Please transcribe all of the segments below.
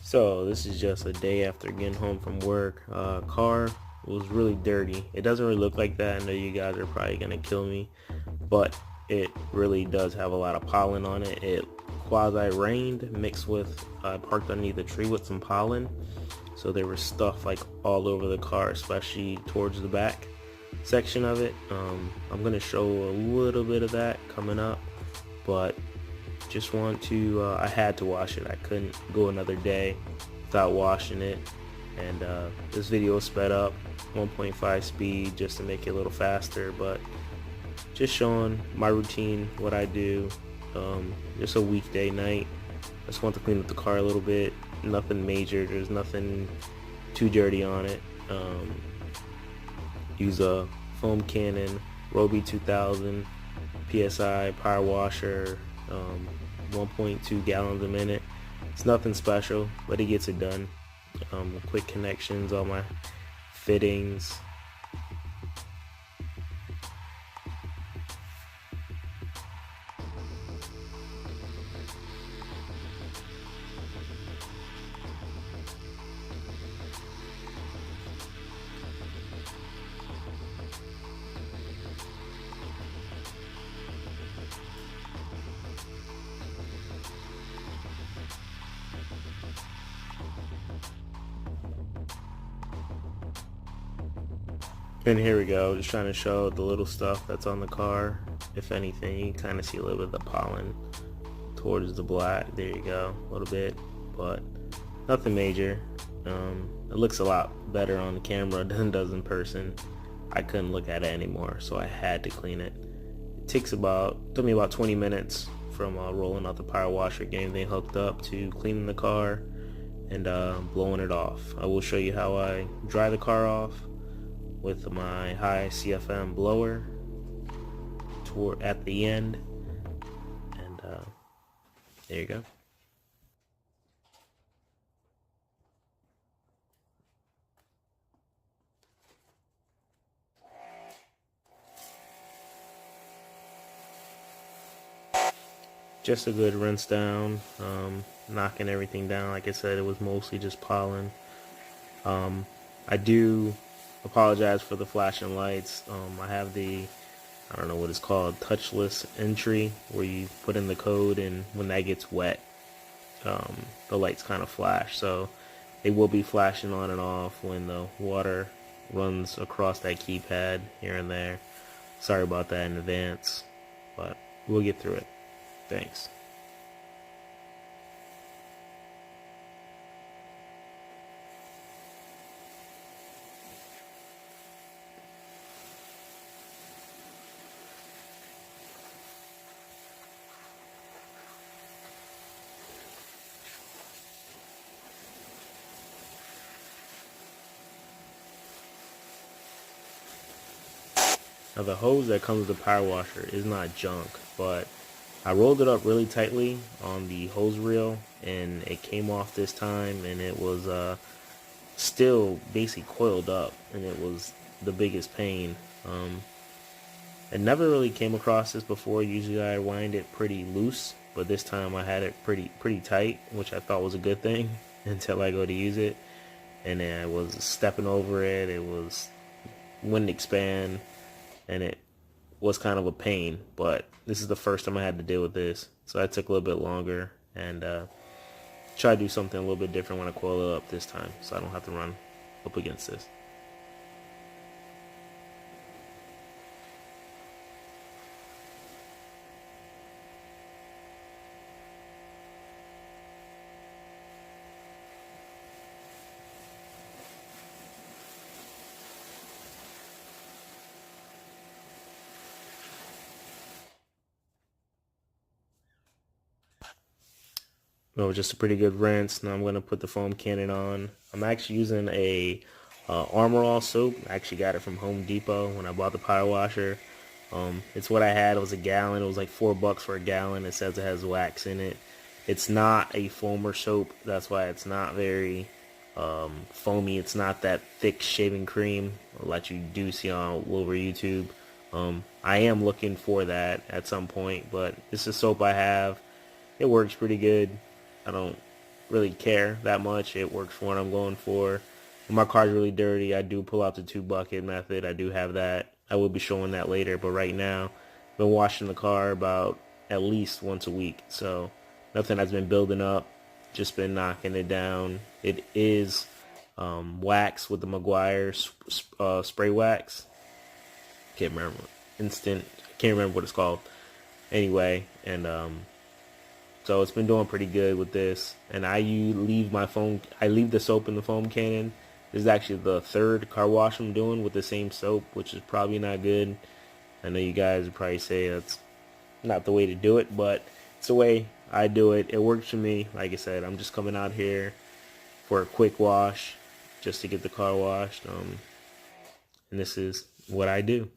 So this is just a day after getting home from work. Car was really dirty. It doesn't really look like that. I know you guys are probably gonna kill me, but it really does have a lot of pollen on it. It quasi rained mixed with I parked underneath a tree with some pollen, so there was stuff like all over the car, especially towards the back section of it. I'm gonna show a little bit of that coming up, but just want to I had to wash it. I couldn't go another day without washing it, and this video is sped up 1.5 speed just to make it a little faster, but just showing my routine, what I do. Just a weekday night. I just want to clean up the car a little bit. Nothing major. There's nothing too dirty on it. Use a foam cannon Roby 2000 psi power washer, 1.2 gallons a minute. It's nothing special, but it gets it done. Quick connections, all my fittings. And here we go, just trying to show the little stuff that's on the car. If anything, you can kind of see a little bit of the pollen towards the black. There you go, a little bit, but nothing major. It looks a lot better on the camera than it does in person. I couldn't look at it anymore, so I had to clean it. It took me about 20 minutes from rolling out the power washer, getting everything hooked up, to cleaning the car and blowing it off. I will show you how I dry the car off with my high CFM blower at the end, and there you go. Just a good rinse down, knocking everything down. Like I said, it was mostly just pollen. I do apologize for the flashing lights. I have I don't know what it's called, touchless entry, where you put in the code, and when that gets wet, the lights kind of flash. So they will be flashing on and off when the water runs across that keypad here and there. Sorry about that in advance, but we'll get through it. Thanks. Now the hose that comes with the power washer is not junk, but I rolled it up really tightly on the hose reel and it came off this time, and it was still basically coiled up, and it was the biggest pain. I never really came across this before. Usually I wind it pretty loose, but this time I had it pretty tight, which I thought was a good thing until I go to use it, and then I was stepping over it. It wouldn't expand, and it was kind of a pain. But this is the first time I had to deal with this, so that took a little bit longer, and try to do something a little bit different when I coil it up this time, so I don't have to run up against this. No, just a pretty good rinse. Now I'm going to put the foam cannon on. I'm actually using a Armor All soap. I actually got it from Home Depot when I bought the power washer. It's what I had. It was a gallon. It was like $4 for a gallon. It says it has wax in it. It's not a foamer soap. That's why it's not very foamy. It's not that thick shaving cream like you do see on over YouTube. I am looking for that at some point, but it's a soap I have. It works pretty good. I don't really care that much. It works for what I'm going for. When my car's really dirty, I do pull out the 2 bucket method. I do have that. I will be showing that later, but right now, I've been washing the car about at least once a week. So nothing has been building up. Just been knocking it down. It is wax with the Meguiar spray wax. Can't remember. Instant. Can't remember what it's called. Anyway, and so it's been doing pretty good with this. And I leave my phone. I leave the soap in the foam cannon. This is actually the third car wash I'm doing with the same soap, which is probably not good. I know you guys would probably say that's not the way to do it, but it's the way I do it. It works for me. Like I said, I'm just coming out here for a quick wash just to get the car washed. And this is what I do.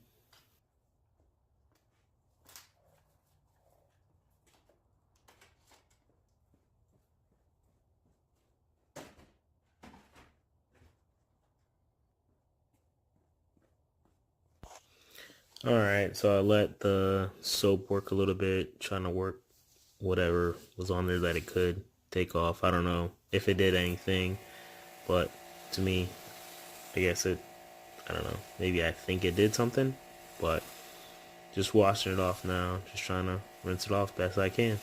Alright, so I let the soap work a little bit, trying to work whatever was on there that it could take off. I don't know if it did anything, but to me, I guess I don't know, maybe I think it did something, but just washing it off now, just trying to rinse it off best I can.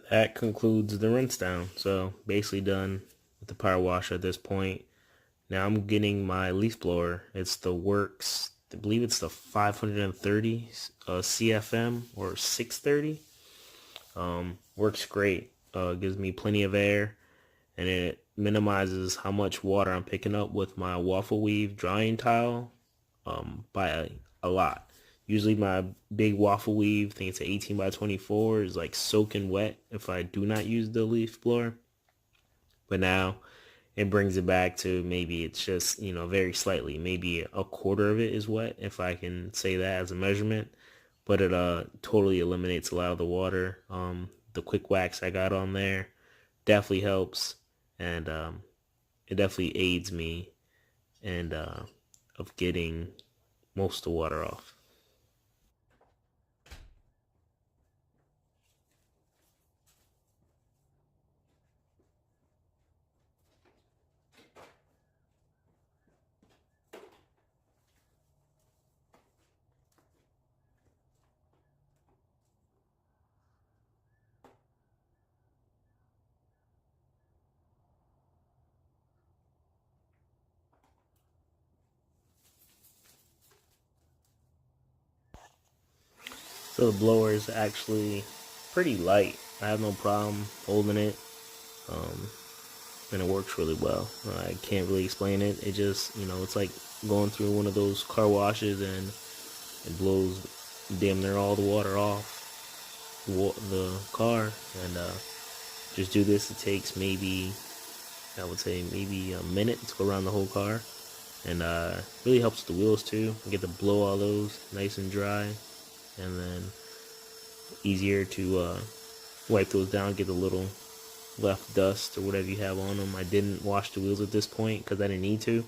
That concludes the rinse down. So basically done with the power washer at this point. Now I'm getting my leaf blower. It's the Works, I believe it's the 530 CFM or 630. Works great. Gives me plenty of air, and it minimizes how much water I'm picking up with my waffle weave drying towel by a lot. Usually my big waffle weave, I think it's an 18 by 24, is like soaking wet if I do not use the leaf blower. But now it brings it back to maybe it's just, very slightly, maybe a quarter of it is wet, if I can say that as a measurement. But it totally eliminates a lot of the water. The quick wax I got on there definitely helps, and it definitely aids me and of getting most of the water off. So the blower is actually pretty light. I have no problem holding it, um, and it works really well. I can't really explain it. It just, it's like going through one of those car washes, and it blows damn near all the water off the car. And just do this. It takes maybe, I would say, maybe a minute to go around the whole car. And really helps with the wheels too. You get to blow all those nice and dry, and then easier to wipe those down, get the little left dust or whatever you have on them. I didn't wash the wheels at this point because I didn't need to.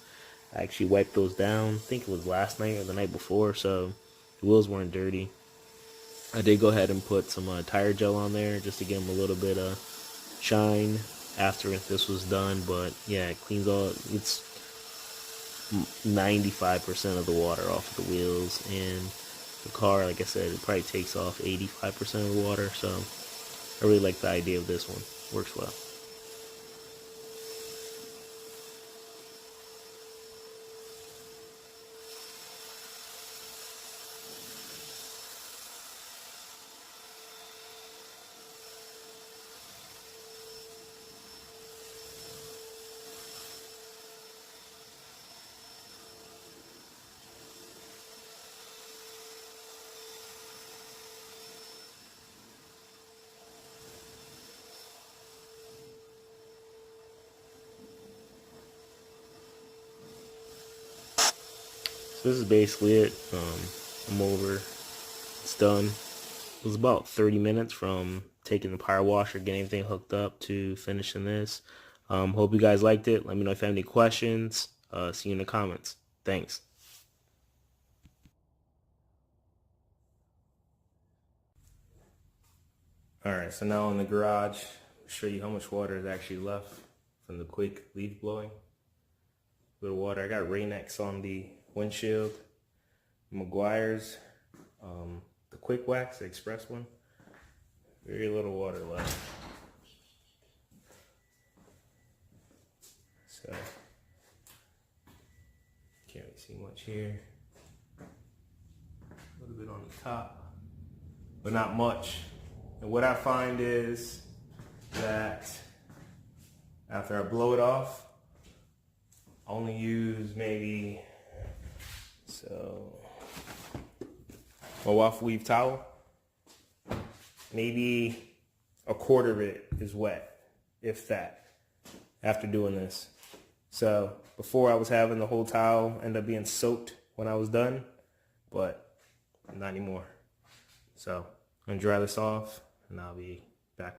I actually wiped those down. I think it was last night or the night before, so the wheels weren't dirty. I did go ahead and put some tire gel on there just to give them a little bit of shine after this was done. But yeah, it cleans all. It's 95% of the water off of the wheels, and the car, like I said, it probably takes off 85% of the water. So I really like the idea of this one. Works well. So this is basically it. I'm over. It's done. It was about 30 minutes from taking the power washer, getting everything hooked up, to finishing this. Hope you guys liked it. Let me know if you have any questions. See you in the comments. Thanks. Alright, so now in the garage, I'll show you how much water is actually left from the quick leaf blowing. A little water. I got Rain-X on the windshield. McGuire's, the quick wax, the express one. Very little water left. So, can't really see much here. A little bit on the top, but not much. And what I find is that after I blow it off, I only use maybe, my waffle weave towel, maybe a quarter of it is wet, if that, after doing this. So before, I was having the whole towel end up being soaked when I was done, but not anymore. So I'm gonna dry this off, and I'll be